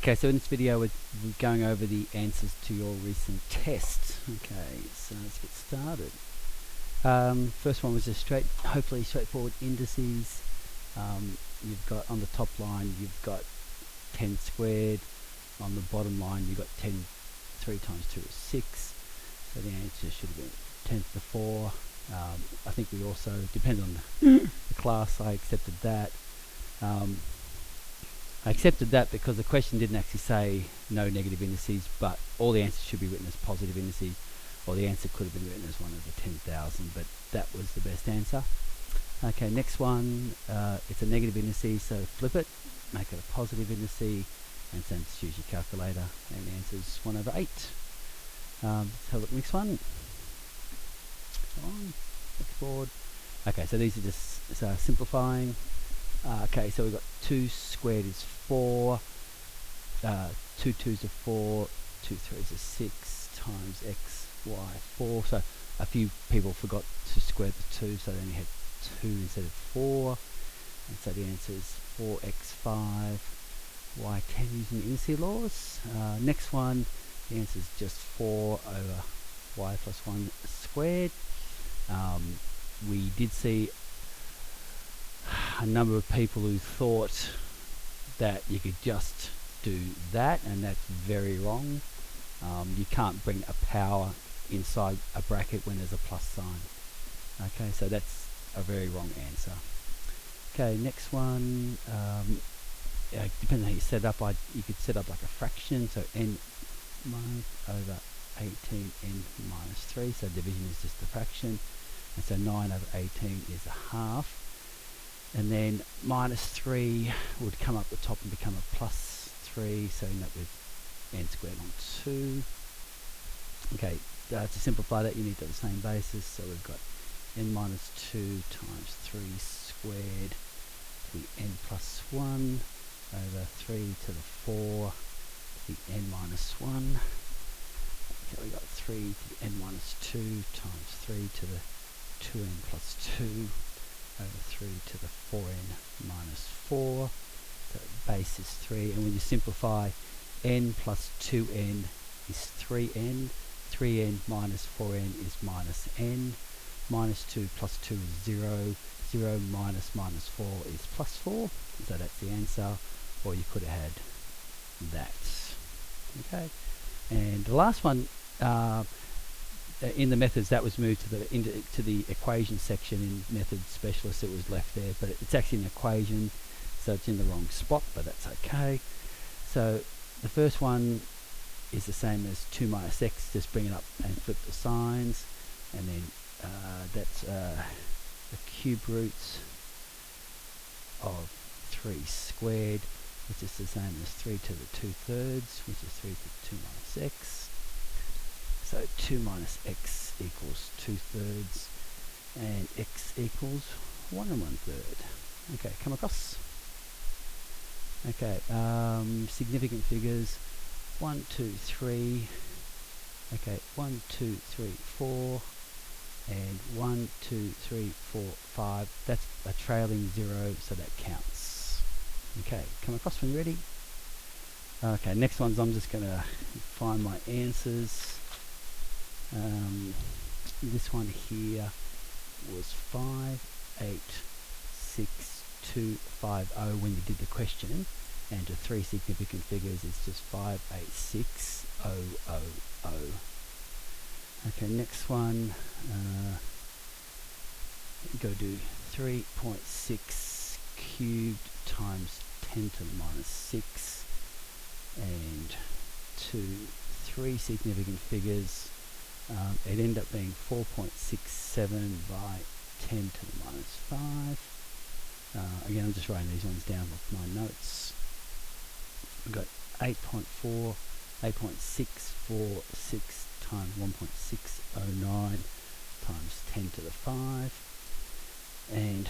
Okay, so in this video we're going over the answers to your recent test. Okay, so let's get started. First one was just hopefully straightforward indices. You've got on the top line you've got 10 squared. On the bottom line you've got 3 times 2 is 6. So the answer should have been 10 to the 4. I think we also, depending on the class, I accepted that. I accepted that because the question didn't actually say no negative indices, but all the answers should be written as positive indices, or the answer could have been written as 1 over 10,000, but that was the best answer. Okay, next one, it's a negative indice, so flip it, make it a positive indice, and then just use your calculator, and the answer is 1 over 8. Let's have a look at the next one. Next board. Okay, so these are just simplifying. Okay, so we've got 2 squared is 4, 2 2s are 4, 2 3s are 6 times x, y, 4. So a few people forgot to square the 2, so they only had 2 instead of 4. And so the answer is 4x5, y10 using indice laws. Next one, the answer is just 4 over y plus 1 squared. We did see a number of people who thought that you could just do that, and that's very wrong. You can't bring a power inside a bracket when there's a plus sign. Okay, so that's a very wrong answer. Okay, next one, depends on how you set it up. You could set up like a fraction, so n over 18 n minus 3, so division is just a fraction, and so 9 over 18 is a half. And then minus 3 would come up the top and become a plus 3, so end up with n squared on 2. Okay, to simplify that you need to have the same basis, so we've got n minus 2 times 3 squared to the n plus 1 over 3 to the 4 to the n minus 1. Okay, we got 3 to the n minus 2 times 3 to the 2n plus 2 over 3 to the 4n minus 4. So base is 3, and when you simplify, n plus 2n is 3n. 3n minus 4n is minus n. Minus 2 plus 2 is 0. 0 minus minus 4 is plus 4. So that's the answer, or you could have had that. Okay, and the last one, in the methods, that was moved to the equation section. In method specialist it was left there, but it's actually an equation, so it's in the wrong spot, but that's okay. So the first one is the same as 2 minus x, just bring it up and flip the signs, and then that's the cube roots of 3 squared, which is the same as 3 to the 2/3, which is 3 to the 2 minus x. So 2 minus x equals 2/3, and x equals 1 1/3. Okay, come across. Okay, significant figures, 1 2 3. Okay, 1 2 3 4, and 1 2 3 4 5. That's a trailing 0, so that counts. Okay, come across when you're ready. Okay, next ones I'm just going to find my answers. This one here was 5 8 6 2 5 0 when you did the question, and to 3 significant figures it's just 5 8 6 0 0 0. Okay, next one, go do 3.6 cubed times 10 to the minus 6, and to 3 significant figures. It ended up being 4.67 by 10 to the minus 5. Again, I'm just writing these ones down with my notes. We've got 8.646 times 1.609 times 10 to the 5, and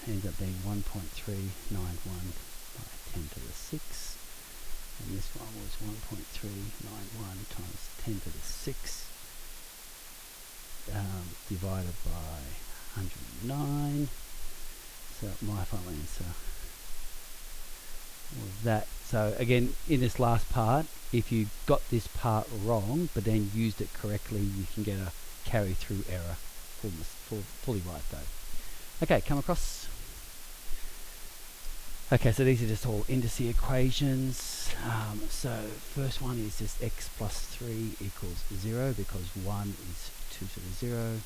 ends up being 1.391 by 10 to the 6. And this one was 1.391 times 10 to the 6. Divided by 109, so my final answer was that. So again, in this last part, if you got this part wrong but then used it correctly, you can get a carry through error. Fully right though. Okay, come across. Okay, so these are just all indice equations. So first one is just x plus 3 equals 0 because 1 is 2 to the 0.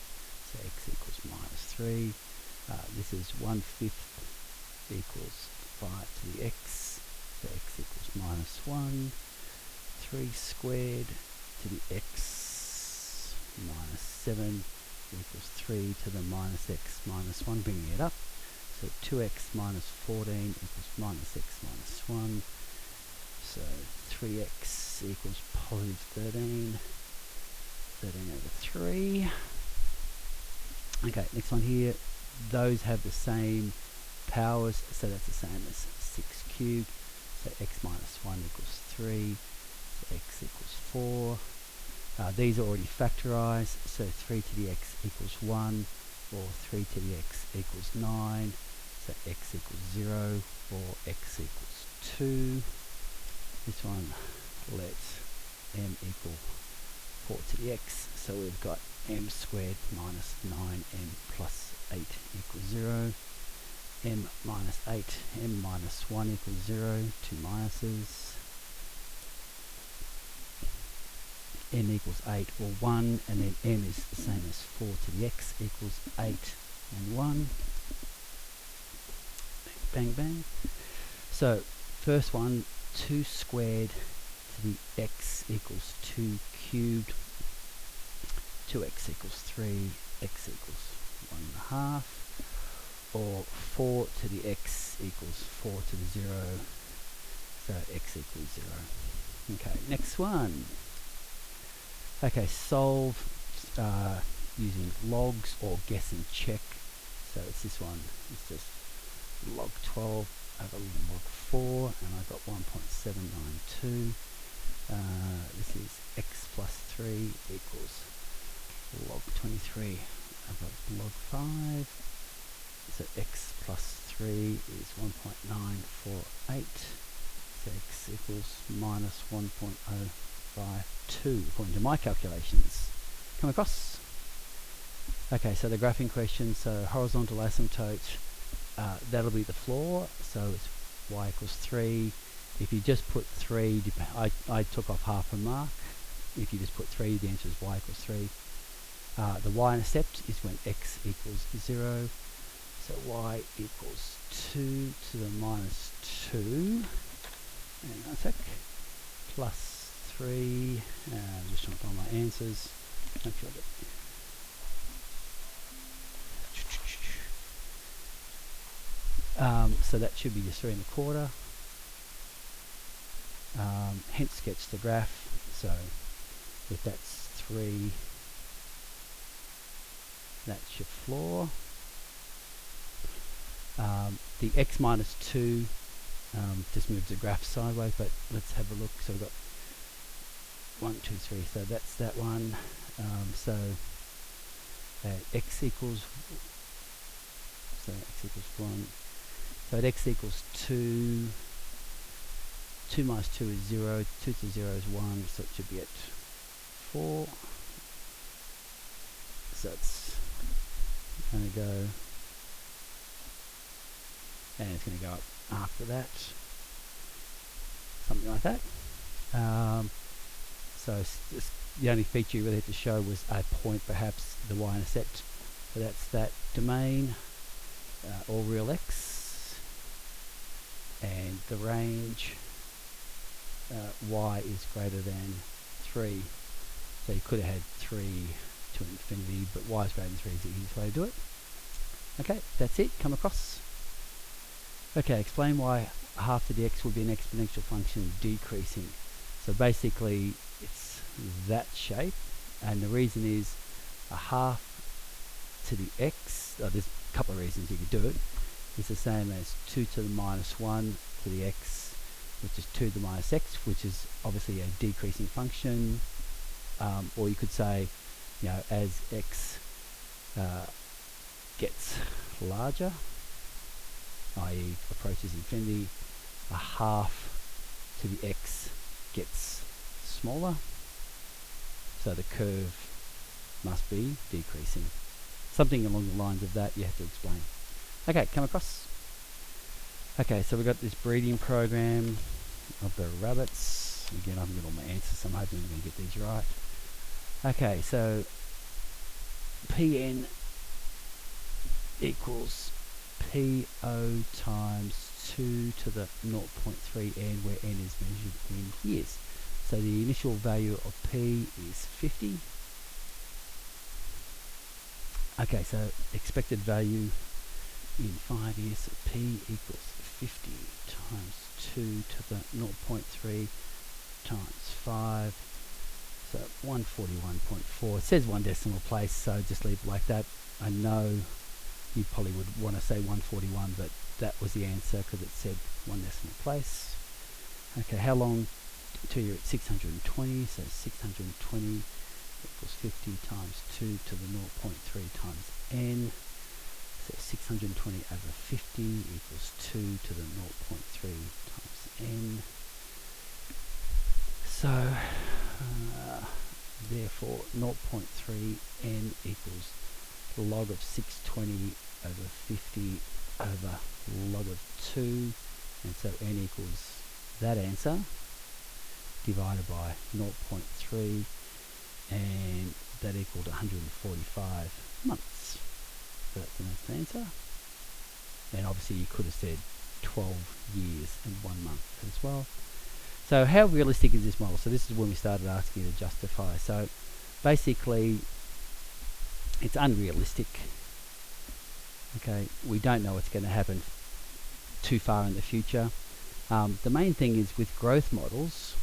So x equals minus 3. This is 1/5 equals 5 to the x. So x equals minus 1. 3 squared to the x minus 7 equals 3 to the minus x minus 1, bringing it up. So 2x minus 14 equals minus x minus 1. So 3x equals positive 13. 13 over 3. Okay, next one here. Those have the same powers, so that's the same as 6 cubed. So x minus 1 equals 3. So x equals 4. These are already factorized, so 3 to the x equals 1, or 3 to the x equals 9. So x equals 0 or x equals 2. This one, let m equal 4 to the x. So we've got m squared minus 9m plus 8 equals 0. M minus 8, m minus 1 equals 0, 2 minuses. M equals 8 or 1, and then m is the same as 4 to the x equals 8 and 1. Bang, bang. So, first one, 2 squared to the x equals 2 cubed. 2x equals 3, x equals 1.5. Or 4 to the x equals 4 to the 0. So, x equals 0. Okay, next one. Okay, solve using logs or guess and check. So, it's this one. It's just log 12 over log 4, and I got 1.792. This is x plus 3 equals log 23 over log 5. So x plus 3 is 1.948. So x equals minus 1.052 according to my calculations. Come across. Okay, so the graphing question, so horizontal asymptote, that'll be the floor, so it's y equals 3. If you just put 3, I took off half a mark. If you just put 3, the answer is y equals 3. The y-intercept is when x equals 0. So y equals 2 to the minus 2. Hang on a sec. Plus 3. I'm just trying to find my answers. Make sure that so that should be just 3 1/4. Hence sketch the graph. So if that's 3, that's your floor. The x minus 2 just moves the graph sideways, but let's have a look. So we've got 1, 2, 3. So that's that one. So x equals 1. So at x equals 2, 2 minus 2 is 0, 2 to 0 is 1, so it should be at 4. So it's going to go, and it's going to go up after that, something like that. So the only feature you really had to show was a point, perhaps the y-intercept. So that's that domain, all real x, and the range y is greater than 3. So you could have had 3 to infinity, but y is greater than 3 is the easiest way to do it. Okay, that's it. Come across. Okay, explain why half to the x will be an exponential function decreasing. So basically, it's that shape, and the reason is a half to the x, there's a couple of reasons you could do it. It's the same as 2 to the minus 1 to the x, which is 2 to the minus x, which is obviously a decreasing function. Or you could say, as x gets larger, i.e. approaches infinity, a half to the x gets smaller, so the curve must be decreasing. Something along the lines of that you have to explain. Okay, come across. Okay, so we've got this breeding program of the rabbits. Again, I haven't got all my answers, so I'm hoping I'm going to get these right. Okay, so Pn equals PO times 2 to the 0.3 n, where n is measured in years. So the initial value of P is 50. Okay, so expected value in 5 years, so P equals 50 times 2 to the 0.3 times 5, so 141.4. It says one decimal place, so just leave it like that. I know you probably would want to say 141, but that was the answer because it said one decimal place. Okay, how long till you're at 620? So 620 equals 50 times 2 to the 0.3 times n. So 620 over 50 equals 2 to the 0.3 times n. So therefore 0.3 n equals log of 620 over 50 over log of 2, and so n equals that answer divided by 0.3, and that equaled 145 months. So that's the next answer. And obviously you could have said 12 years and 1 month as well. So how realistic is this model? So this is when we started asking you to justify. So basically it's unrealistic. Okay, we don't know what's going to happen too far in the future. The main thing is with growth models,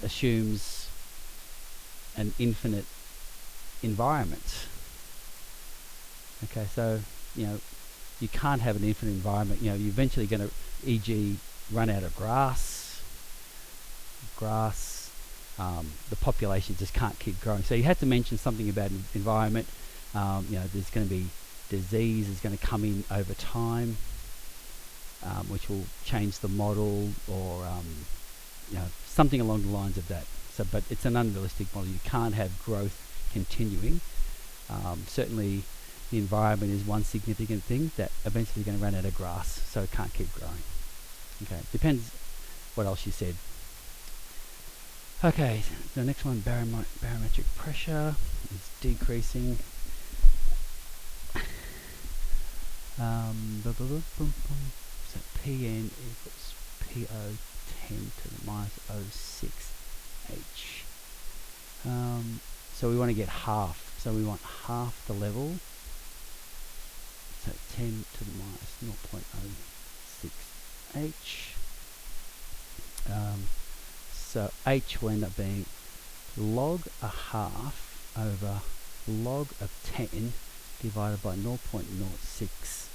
assumes an infinite environment. Okay, so you can't have an infinite environment. You're eventually going to, e.g., run out of grass. The population just can't keep growing. So you have to mention something about environment. There's going to be disease is going to come in over time, which will change the model, or something along the lines of that. So, but it's an unrealistic model. You can't have growth continuing. Certainly, the environment is one significant thing that eventually going to run out of grass, so it can't keep growing. Okay, depends what else you said. Okay, the next one, barometric pressure is decreasing. So Pn equals PO 10 to the minus 06 H. So we want to get half. So we want half the level. So 10 to the minus 0.06 H. So H will end up being log a half over log of 10 divided by 0.06.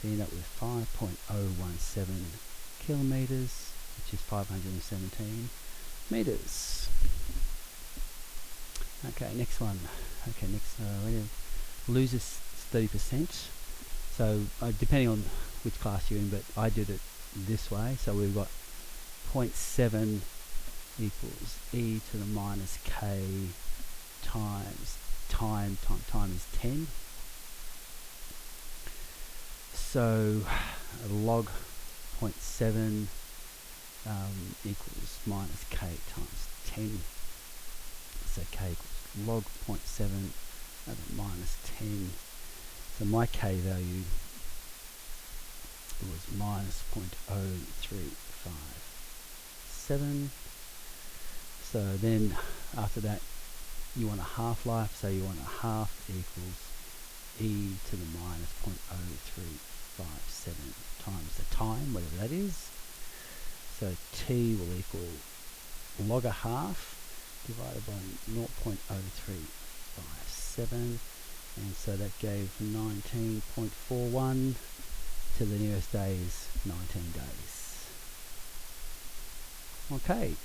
So you end up with 5.017 kilometers, which is 517 meters. Okay, next one. Okay, next loses 30%. So depending on which class you're in, but I did it this way. So we've got 0.7 equals e to the minus k times time is 10. So log 0.7 equals minus k times 10. So k equals log 0.7 over minus 10. So my k value was minus 0.0357. So then after that you want a half-life, so you want a half equals e to the minus 0.0357 times the time, whatever that is. So t will equal log a half divided by 0.0357, and so that gave 19.41 to the nearest day is 19 days. Okay,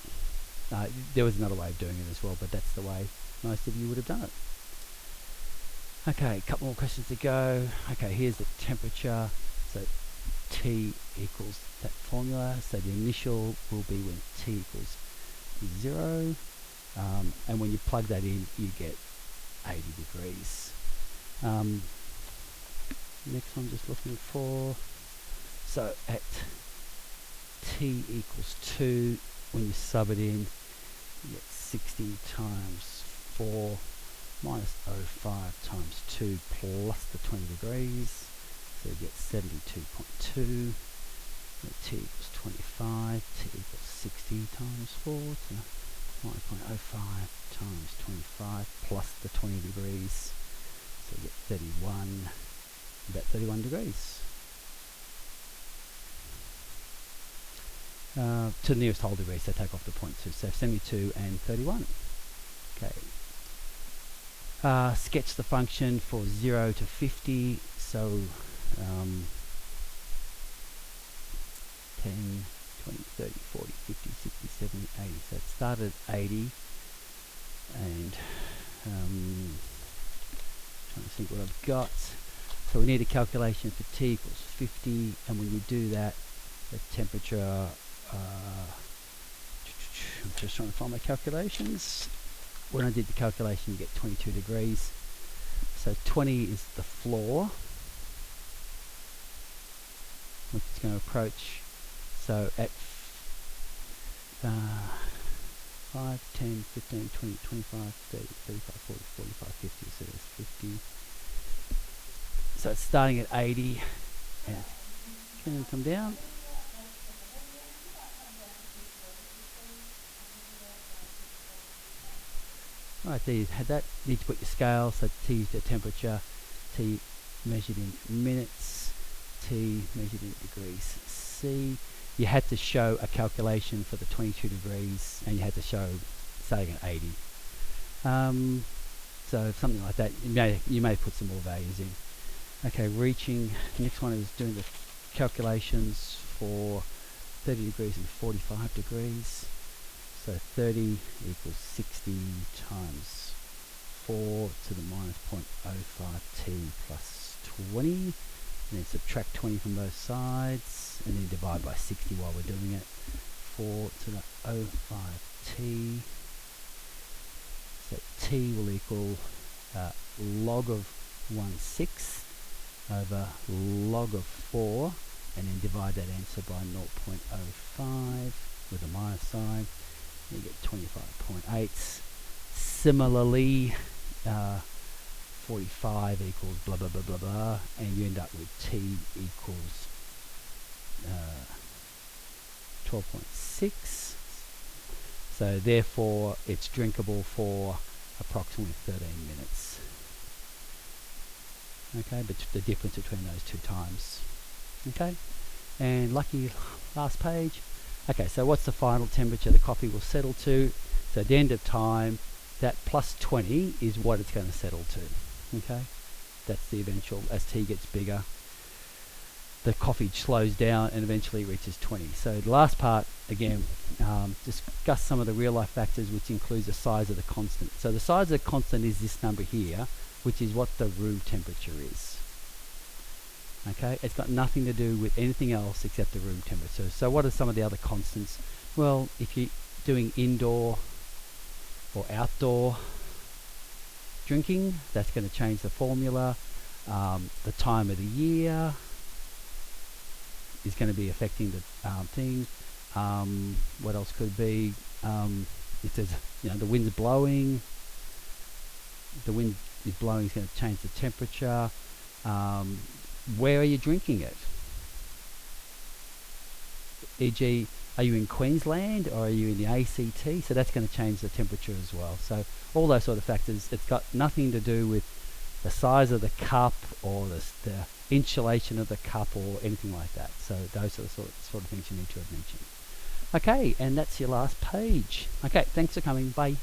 there was another way of doing it as well, but that's the way most of you would have done it. Okay, a couple more questions to go. Okay, here's the temperature. So T equals that formula. So the initial will be when T equals 0. And when you plug that in, you get 80 degrees. Next one, just looking for. So at T equals 2, when you sub it in, you get 60 times 4 minus 0.5 times 2 plus the 20 degrees. So you get 72.2. T equals 25. T equals 60 times 4. So 9.05 times 25 plus the 20 degrees. So you get 31, about 31 degrees. To the nearest whole degree, so take off the 0.2. So 72 and 31. Okay. Sketch the function for 0 to 50. So 10, 20, 30, 40, 50, 60, 70, 80. So it started at 80, and trying to think what I've got. So we need a calculation for T equals 50, and when you do that, the temperature, I'm just trying to find my calculations. When I did the calculation, you get 22 degrees. So 20 is the floor, which is going to approach. So at 5, 10, 15, 20, 25, 30, 35, 40, 45, 50. So there's 50. So it's starting at 80 and it's going to come down. Right, there you had that. You need to put your scale. So T is the temperature, T measured in minutes, T measured in degrees C. You had to show a calculation for the 22 degrees, and you had to show starting at 80. So something like that. You may put some more values in. Okay, reaching. Next one is doing the calculations for 30 degrees and 45 degrees. So 30 equals 60 times 4 to the minus 0.05 T plus 20. And then subtract 20 from both sides, and then divide by 60 while we're doing it. 4 to the 0.05 T. So T will equal log of 1/6 over log of 4, and then divide that answer by 0.05 with a minus sign. You get 25.8. Similarly, 45 equals blah blah blah blah blah, and you end up with T equals 12.6. So therefore it's drinkable for approximately 13 minutes. Okay, but the difference between those two times. Okay, and lucky last page. Okay, so what's the final temperature the coffee will settle to? So at the end of time, that plus 20 is what it's going to settle to. Okay, that's the eventual. As T gets bigger, the coffee slows down and eventually reaches 20. So the last part, again, discuss some of the real life factors, which includes the size of the constant. So the size of the constant is this number here, which is what the room temperature is. Okay, it's got nothing to do with anything else except the room temperature. So what are some of the other constants? Well, if you're doing indoor or outdoor drinking, that's going to change the formula. The time of the year is going to be affecting the thing. What else could be? If there's, the wind's blowing, the wind is blowing is going to change the temperature. Where are you drinking it? E.g., are you in Queensland or are you in the ACT? So that's going to change the temperature as well. So all those sort of factors, it's got nothing to do with the size of the cup or the insulation of the cup or anything like that. So those are the sort of things you need to have mentioned. Okay, and that's your last page. Okay, thanks for coming. Bye.